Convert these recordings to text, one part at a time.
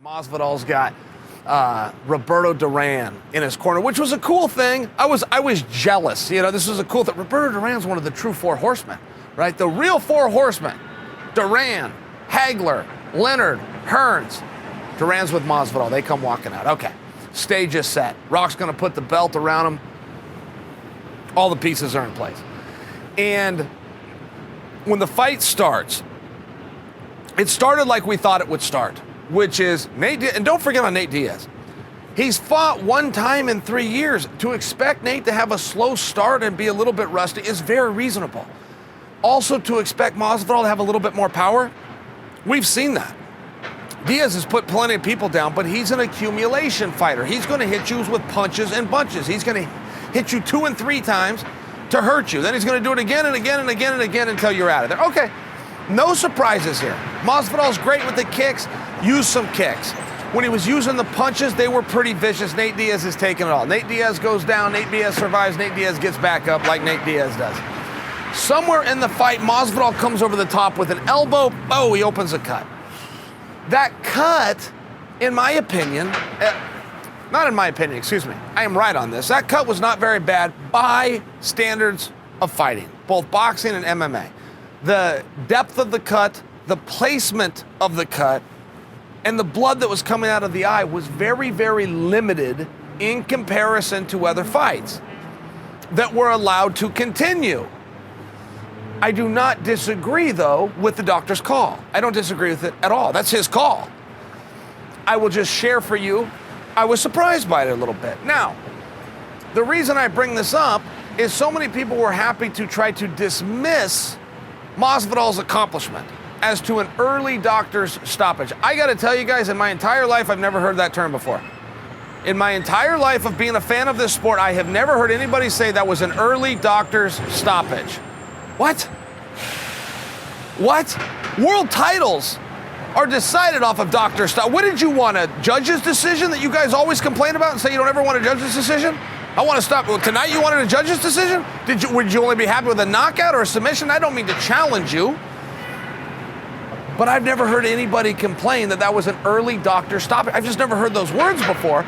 Masvidal's got Roberto Duran in his corner, which was a cool thing. I was jealous. You know, this was a cool thing. Roberto Duran's one of the true four horsemen, right? The real four horsemen. Duran, Hagler, Leonard, Hearns. Duran's with Masvidal. They come walking out. Okay. Stage is set. Rock's going to put the belt around him. All the pieces are in place. And when the fight starts, it started like we thought it would start, which is Nate Diaz. And don't forget on Nate Diaz. He's fought one time in 3 years. To expect Nate to have a slow start and be a little bit rusty is very reasonable. Also, to expect Masvidal to have a little bit more power, we've seen that. Diaz has put plenty of people down, but he's an accumulation fighter. He's going to hit you with punches and bunches. He's going to hit you 2 and 3 times to hurt you. Then he's going to do it again and again and again and again until you're out of there. Okay, no surprises here. Masvidal's great with the kicks. Use some kicks. When he was using the punches, they were pretty vicious. Nate Diaz is taking it all. Nate Diaz goes down. Nate Diaz survives. Nate Diaz gets back up like Nate Diaz does. Somewhere in the fight, Masvidal comes over the top with an elbow. Oh, he opens a cut. That cut, in my opinion, not in my opinion, excuse me, I am right on this. That cut was not very bad by standards of fighting, both boxing and MMA. The depth of the cut, the placement of the cut, and the blood that was coming out of the eye was very, very limited in comparison to other fights that were allowed to continue. I do not disagree, though, with the doctor's call. I don't disagree with it at all. That's his call. I will just share for you, I was surprised by it a little bit. Now, the reason I bring this up is so many people were happy to try to dismiss Masvidal's accomplishment as to an early doctor's stoppage. I got to tell you guys, in my entire life, I've never heard that term before. In my entire life of being a fan of this sport, I have never heard anybody say that was an early doctor's stoppage. What? What? World titles are decided off of doctor stop. What did you want, a judge's decision that you guys always complain about and say you don't ever want a judge's decision? I want to stop. Well, tonight you wanted a judge's decision? Would you only be happy with a knockout or a submission? I don't mean to challenge you, but I've never heard anybody complain that that was an early doctor stoppage. I've just never heard those words before,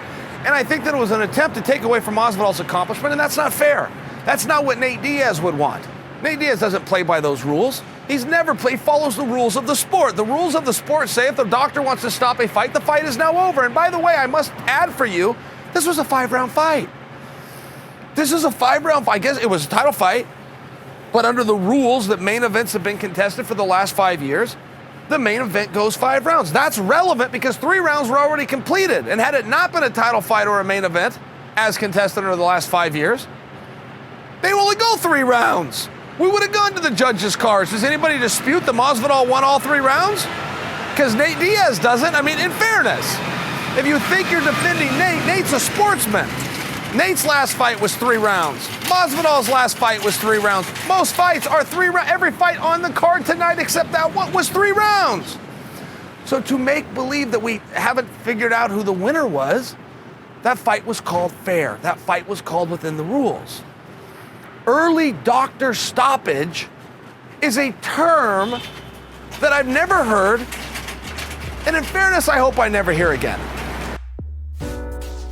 and I think that it was an attempt to take away from Masvidal's accomplishment, and that's not fair. That's not what Nate Diaz would want. Nate Diaz doesn't play by those rules. He's never played, follows the rules of the sport. The rules of the sport say if the doctor wants to stop a fight, the fight is now over. And by the way, I must add for you, this was a 5-round fight. This is a 5-round fight. I guess it was a title fight, but under the rules that main events have been contested for the last 5 years, the main event goes 5 rounds. That's relevant because 3 rounds were already completed. And had it not been a title fight or a main event, as contested over the last 5 years, they only go 3 rounds. We would have gone to the judges' cars. Does anybody dispute that Masvidal won all 3 rounds? Because Nate Diaz doesn't. I mean, in fairness, if you think you're defending Nate, Nate's a sportsman. Nate's last fight was 3 rounds. Masvidal's last fight was 3 rounds. Most fights are 3 rounds. Every fight on the card tonight except that one was 3 rounds. So to make believe that we haven't figured out who the winner was, that fight was called fair. That fight was called within the rules. Early doctor stoppage is a term that I've never heard, and in fairness, I hope I never hear again.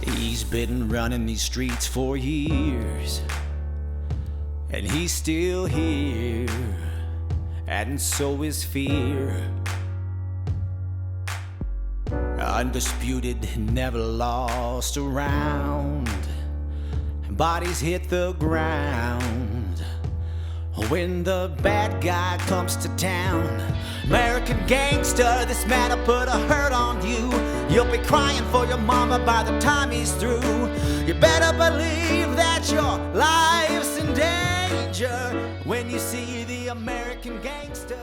He's been running these streets for years, and he's still here, and so is fear. Undisputed, never lost a round. Bodies hit the ground when the bad guy comes to town. American gangster, this man will put a hurt on you. You'll be crying for your mama by the time he's through. You better believe that your life's in danger when you see the American gangster.